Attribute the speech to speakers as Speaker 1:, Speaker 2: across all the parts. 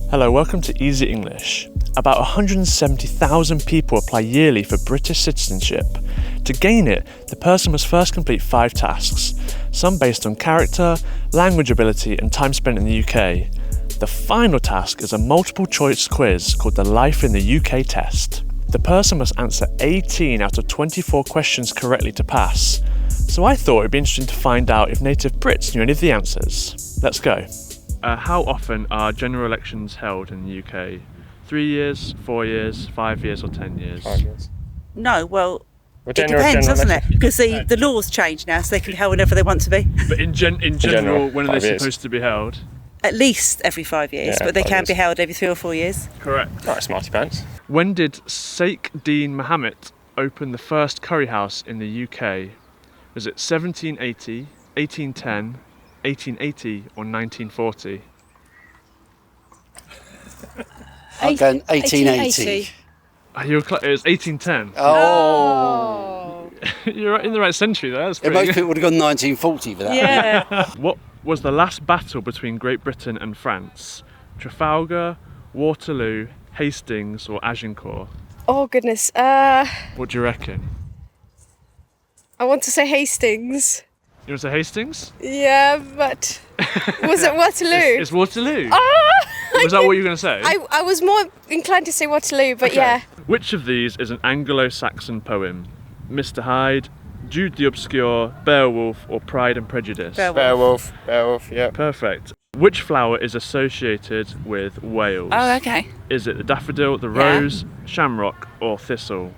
Speaker 1: Hello, welcome to Easy English. About 170,000 people apply yearly for British citizenship. To gain it, the person must first complete 5 tasks, some based on character, language ability and time spent in the UK. The final task is a multiple choice quiz called the Life in the UK test. The person must answer 18 out of 24 questions correctly to pass. So I thought it'd be interesting to find out if native Brits knew any of the answers. Let's go. How often are general elections held in the UK? 3 years, 4 years, 5 years or 10 years?
Speaker 2: 5 years.
Speaker 3: No, well, it depends, doesn't it? Because the laws change now, so they can be held whenever they want to be.
Speaker 1: But in general, when are they
Speaker 2: 5 years.
Speaker 1: supposed to be held?
Speaker 3: At least every 5 years,
Speaker 2: Yeah,
Speaker 3: but they
Speaker 2: 5
Speaker 3: can
Speaker 2: years.
Speaker 3: be held every 3 or 4 years.
Speaker 1: Correct.
Speaker 2: Right, smarty pants.
Speaker 1: When did Sheikh Dean Mohammed open the first curry house in the UK? Was it 1780, 1810, 1880 or 1940?
Speaker 4: I'm going 1880.
Speaker 1: It was 1810.
Speaker 4: Oh.
Speaker 1: You're right in the right century there. That's
Speaker 4: Yeah,
Speaker 1: pretty
Speaker 4: most
Speaker 1: good.
Speaker 4: people would have gone 1940 for that.
Speaker 3: Yeah.
Speaker 1: What was the last battle between Great Britain and France? Trafalgar, Waterloo, Hastings or Agincourt?
Speaker 5: Oh goodness.
Speaker 1: What do you reckon?
Speaker 5: I want to say Hastings.
Speaker 1: You want to say Hastings?
Speaker 5: Yeah, but was it Waterloo?
Speaker 1: It's Waterloo.
Speaker 5: Ah!
Speaker 1: Was that what you were going to say?
Speaker 5: I was more inclined to say Waterloo, but yeah.
Speaker 1: Which of these is an Anglo-Saxon poem? Mr. Hyde, Jude the Obscure, Beowulf or Pride and Prejudice?
Speaker 3: Beowulf.
Speaker 2: Beowulf, yeah.
Speaker 1: Perfect. Which flower is associated with Wales?
Speaker 3: Oh, okay.
Speaker 1: Is it the daffodil, the
Speaker 3: Yeah.
Speaker 1: rose, shamrock or thistle?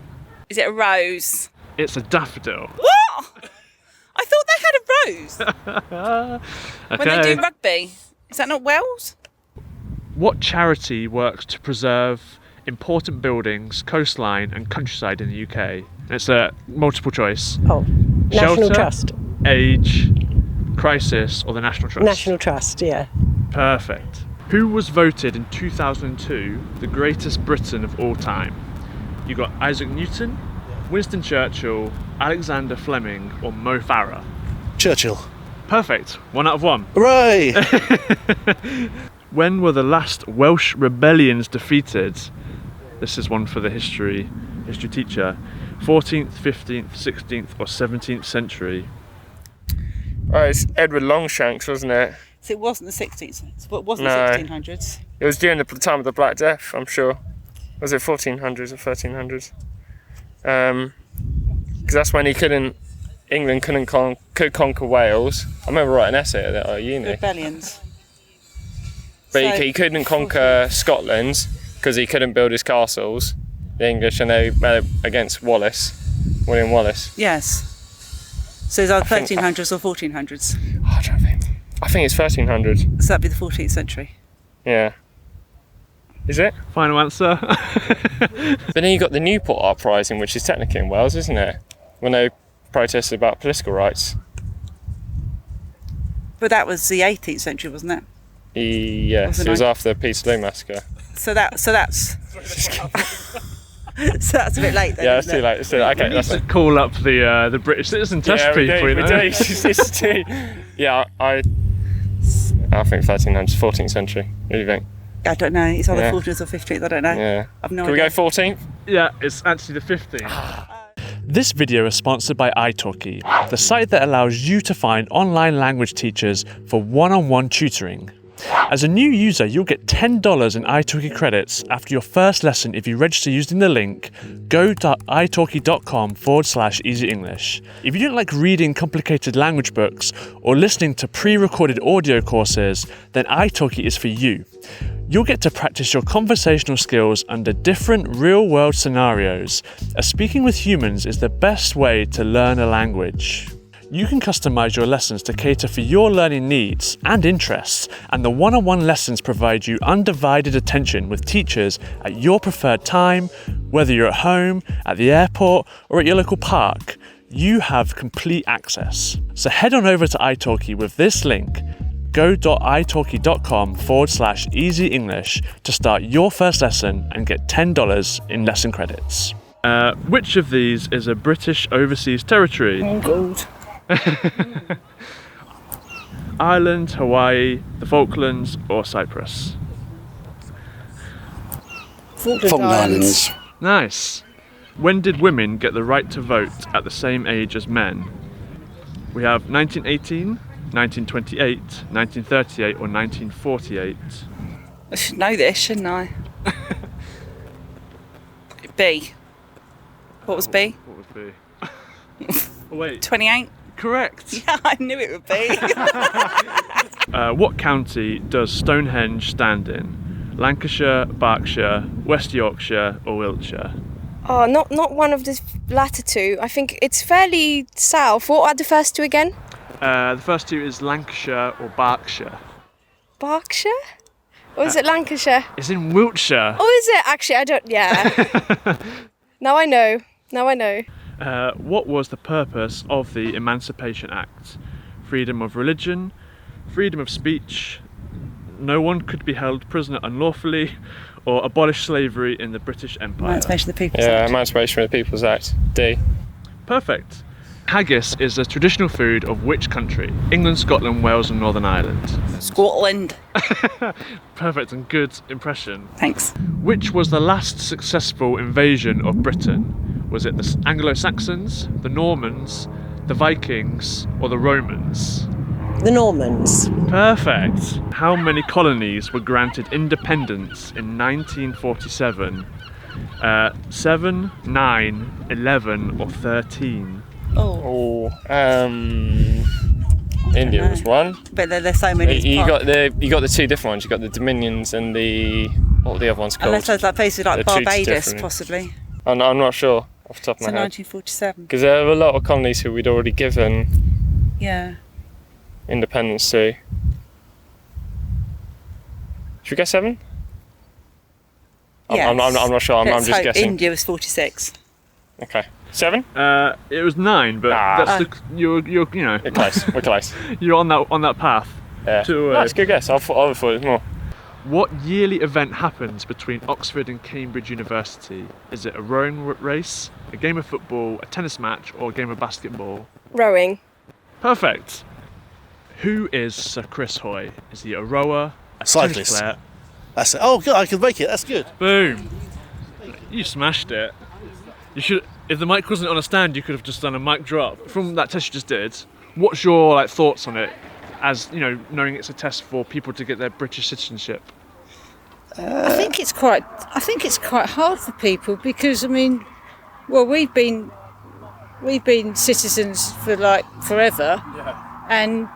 Speaker 3: Is it a rose?
Speaker 1: It's a daffodil.
Speaker 3: What? I thought they had a rose when they do rugby. Is that not Wales?
Speaker 1: What charity works to preserve important buildings, coastline and countryside in the UK? It's a multiple choice.
Speaker 6: Oh, National
Speaker 1: Shelter,
Speaker 6: Trust.
Speaker 1: Age, Crisis or the National Trust?
Speaker 6: National Trust, yeah.
Speaker 1: Perfect. Who was voted in 2002 the greatest Briton of all time? You got Isaac Newton, Winston Churchill, Alexander Fleming or Mo Farah?
Speaker 4: Churchill.
Speaker 1: Perfect. 1 out of 1.
Speaker 4: Hooray!
Speaker 1: When were the last Welsh rebellions defeated? This is one for the history teacher. 14th, 15th, 16th or 17th century?
Speaker 2: Oh, it's Edward Longshanks, wasn't it?
Speaker 3: So it wasn't the 16th, but it wasn't
Speaker 2: No.
Speaker 3: the 1600s.
Speaker 2: It was during the time of the Black Death, I'm sure. Was it 1400s or 1300s? Because that's when England could conquer Wales. I remember writing an essay at uni.
Speaker 3: Rebellions.
Speaker 2: But
Speaker 3: So-
Speaker 2: he couldn't conquer Scotland because he couldn't build his castles, the English, and they went against William Wallace.
Speaker 3: Yes. So it's either
Speaker 2: think-
Speaker 3: 1300s or 1400s.
Speaker 2: Oh, I don't think. I think it's 1300.
Speaker 3: So that'd be the 14th century.
Speaker 2: Yeah. Is it?
Speaker 1: Final answer?
Speaker 2: But then you got the Newport Uprising, which is technically in Wales, isn't it? When they protested about political rights.
Speaker 3: But that was the 18th century, wasn't it?
Speaker 2: Yes,
Speaker 3: Was it
Speaker 2: it was
Speaker 3: nine-
Speaker 2: after the Peterloo Massacre.
Speaker 3: So that's so that's a bit late then.
Speaker 2: Yeah, it's
Speaker 3: isn't
Speaker 2: too
Speaker 3: it?
Speaker 2: late. It's too late. Okay, that's it.
Speaker 1: Call up the British citizen test
Speaker 2: Yeah, we
Speaker 1: people,
Speaker 2: do,
Speaker 1: you
Speaker 2: we
Speaker 1: know?
Speaker 2: do. It's too. Yeah, I think 1300s, 14th century. What do you think?
Speaker 3: I don't know. It's either
Speaker 2: Yeah.
Speaker 3: 14th or 15th. I don't know.
Speaker 2: Yeah.
Speaker 3: I've no
Speaker 2: Can we
Speaker 3: idea.
Speaker 2: go 14th?
Speaker 1: Yeah, it's actually the 15th. This video is sponsored by Italki, the site that allows you to find online language teachers for one-on-one tutoring. As a new user, you'll get $10 in Italki credits after your first lesson if you register using the link go.italki.com/easy English. If you don't like reading complicated language books or listening to pre-recorded audio courses, then Italki is for you. You'll get to practice your conversational skills under different real-world scenarios, as speaking with humans is the best way to learn a language. You can customize your lessons to cater for your learning needs and interests, and the one-on-one lessons provide you undivided attention with teachers at your preferred time, whether you're at home, at the airport, or at your local park. You have complete access. So head on over to Italki with this link, go.italki.com/easy English to start your first lesson and get $10 in lesson credits. Which of these is a British overseas territory?
Speaker 3: Oh, God.
Speaker 1: Ireland, Hawaii, the Falklands or Cyprus?
Speaker 4: Falkland Islands.
Speaker 1: Nice. When did women get the right to vote at the same age as men? We have 1918, 1928, 1938 or 1948.
Speaker 3: I should know this, shouldn't I? B. What was B?
Speaker 1: What would be? Oh, wait.
Speaker 3: 28?
Speaker 1: Correct.
Speaker 3: Yeah, I knew it would be.
Speaker 1: What county does Stonehenge stand in? Lancashire, Berkshire, West Yorkshire or Wiltshire?
Speaker 5: Oh, not one of the latter two. I think it's fairly south. What are the first two again?
Speaker 1: The first two is Lancashire or Berkshire.
Speaker 5: Berkshire? Or is it Lancashire?
Speaker 1: It's in Wiltshire.
Speaker 5: Oh, is it? Actually, I don't... Yeah. Now I know.
Speaker 1: What was the purpose of the Emancipation Act? Freedom of religion, freedom of speech, no one could be held prisoner unlawfully, or abolish slavery in the British Empire.
Speaker 3: Emancipation of the People's
Speaker 2: Yeah,
Speaker 3: Act.
Speaker 2: Emancipation of the People's Act. D.
Speaker 1: Perfect. Haggis is a traditional food of which country? England, Scotland, Wales and Northern Ireland.
Speaker 3: Scotland.
Speaker 1: Perfect and good impression.
Speaker 3: Thanks.
Speaker 1: Which was the last successful invasion of Britain? Was it the Anglo-Saxons, the Normans, the Vikings or the Romans?
Speaker 6: The Normans.
Speaker 1: Perfect. How many colonies were granted independence in 1947? 7, 9, 11 or 13?
Speaker 2: Oh, India was one.
Speaker 3: But there's so many.
Speaker 2: You got the two different ones. You got the Dominions and the what were the other ones called?
Speaker 3: Unless there's like places like
Speaker 2: They're treated
Speaker 3: Barbados,
Speaker 2: differently.
Speaker 3: possibly.
Speaker 2: I'm not sure off the top of
Speaker 3: So
Speaker 2: my head.
Speaker 3: 1947.
Speaker 2: Because there were a lot of colonies who we'd already given
Speaker 3: Yeah.
Speaker 2: independence to. Should we guess 7?
Speaker 3: Yes.
Speaker 2: I'm not sure. I'm
Speaker 3: Let's
Speaker 2: just
Speaker 3: hope
Speaker 2: guessing.
Speaker 3: India was 46.
Speaker 2: Okay. 7?
Speaker 1: It was 9, but that's you're you know
Speaker 2: We're close. We're close.
Speaker 1: you're on that path.
Speaker 2: Yeah.
Speaker 1: To,
Speaker 2: That's a good guess. I thought it was more.
Speaker 1: What yearly event happens between Oxford and Cambridge University? Is it a rowing race, a game of football, a tennis match, or a game of basketball?
Speaker 5: Rowing.
Speaker 1: Perfect. Who is Sir Chris Hoy? Is he a rower, a tennis
Speaker 4: Cyclist.
Speaker 1: player?
Speaker 4: That's it. Oh, good. I can make it. That's good.
Speaker 1: Boom! You smashed it. You should. If the mic wasn't on a stand, you could have just done a mic drop. From that test you just did, what's your thoughts on it? As you know, knowing it's a test for people to get their British citizenship.
Speaker 7: I think it's quite hard for people because we've been citizens for forever, and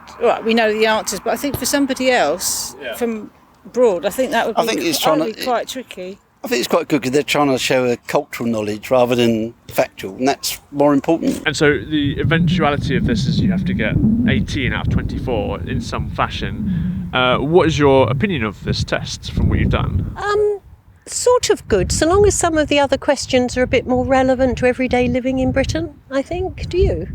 Speaker 7: we know the answers. But I think for somebody else from abroad, I think that would be quite tricky.
Speaker 4: I think it's quite good because they're trying to show a cultural knowledge rather than factual, and that's more important.
Speaker 1: And so the eventuality of this is you have to get 18 out of 24 in some fashion. What is your opinion of this test from what you've done?
Speaker 6: Sort of good, so long as some of the other questions are a bit more relevant to everyday living in Britain, I think. Do you?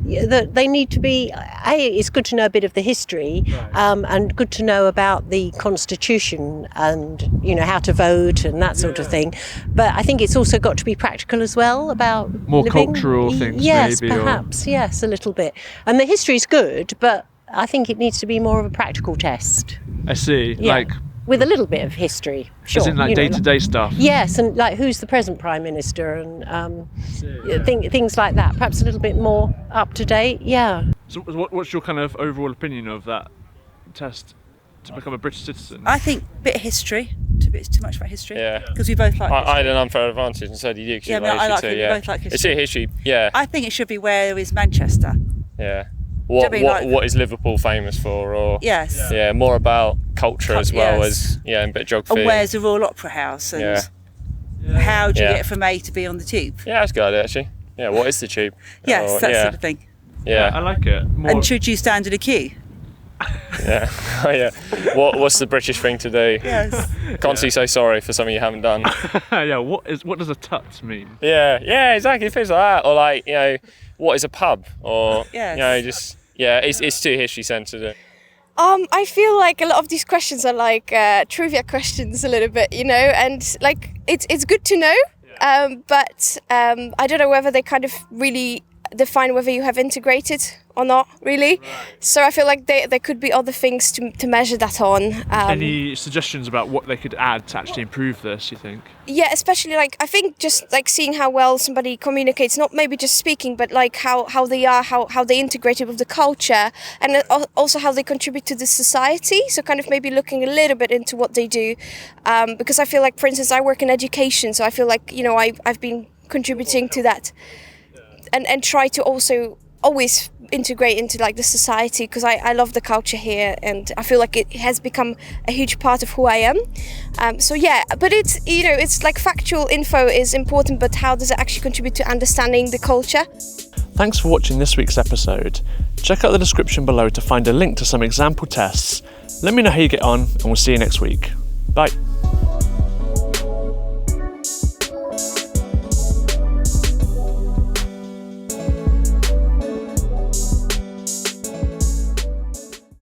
Speaker 6: Yeah, that they need to be. It's good to know a bit of the history, and good to know about the Constitution and how to vote and that sort of thing. But I think it's also got to be practical as well about
Speaker 1: More
Speaker 6: living.
Speaker 1: cultural things,
Speaker 6: yes,
Speaker 1: maybe, or-
Speaker 6: perhaps. Yes, a little bit. And the history's good, but I think it needs to be more of a practical test.
Speaker 1: I see.
Speaker 6: Yeah. With a little bit of history, sure.
Speaker 1: As in day-to-day stuff.
Speaker 6: Yes, and who's the present Prime Minister and things like that. Perhaps a little bit more up to date. Yeah.
Speaker 1: So what's your kind of overall opinion of that test to become a British citizen?
Speaker 3: I think a bit of history. It's too much about history.
Speaker 2: Yeah.
Speaker 3: Because we both like history.
Speaker 2: I had an unfair advantage, and so did you.
Speaker 3: Yeah, but I like it. We both like history.
Speaker 2: It's a history. Yeah.
Speaker 3: I think it should be where is Manchester.
Speaker 2: Yeah. What is Liverpool famous for? Or
Speaker 3: Yes.
Speaker 2: Yeah, more about culture as well as a bit of geography.
Speaker 3: And where's the Royal Opera House? And how do you get from A to B on the tube?
Speaker 2: Yeah, that's a good idea actually. Yeah, what is the tube?
Speaker 3: Yes, that sort of thing.
Speaker 2: Yeah.
Speaker 1: I like it. More...
Speaker 3: And should you stand in a queue?
Speaker 2: Yeah. Oh yeah. What's the British thing to do?
Speaker 3: Yes.
Speaker 2: Constantly say sorry for something you haven't done.
Speaker 1: Yeah. What does a tut mean?
Speaker 2: Yeah, exactly. Things like that, or what is a pub? Or
Speaker 3: Yes.
Speaker 2: it's too history centred.
Speaker 5: I feel like a lot of these questions are trivia questions a little bit, and it's good to know, but I don't know whether they kind of really define whether you have integrated or not, really. Right. So I feel like there could be other things to measure that on.
Speaker 1: Any suggestions about what they could add to actually improve this, you think?
Speaker 5: Yeah, especially like, I think just like seeing how well somebody communicates, not maybe just speaking, but like how they are, how they integrated with the culture, and also how they contribute to the society. So kind of maybe looking a little bit into what they do, because I feel like, for instance, I work in education, so I feel like, you know, I've been contributing to that, and try to also always integrate into like the society, because I love the culture here, and I feel like it has become a huge part of who I am. So yeah, but it's, you know, it's like factual info is important, but how does it actually contribute to understanding the culture?
Speaker 1: Thanks for watching this week's episode. Check out the description below to find a link to some example tests. Let me know how you get on, and we'll see you next week. Bye.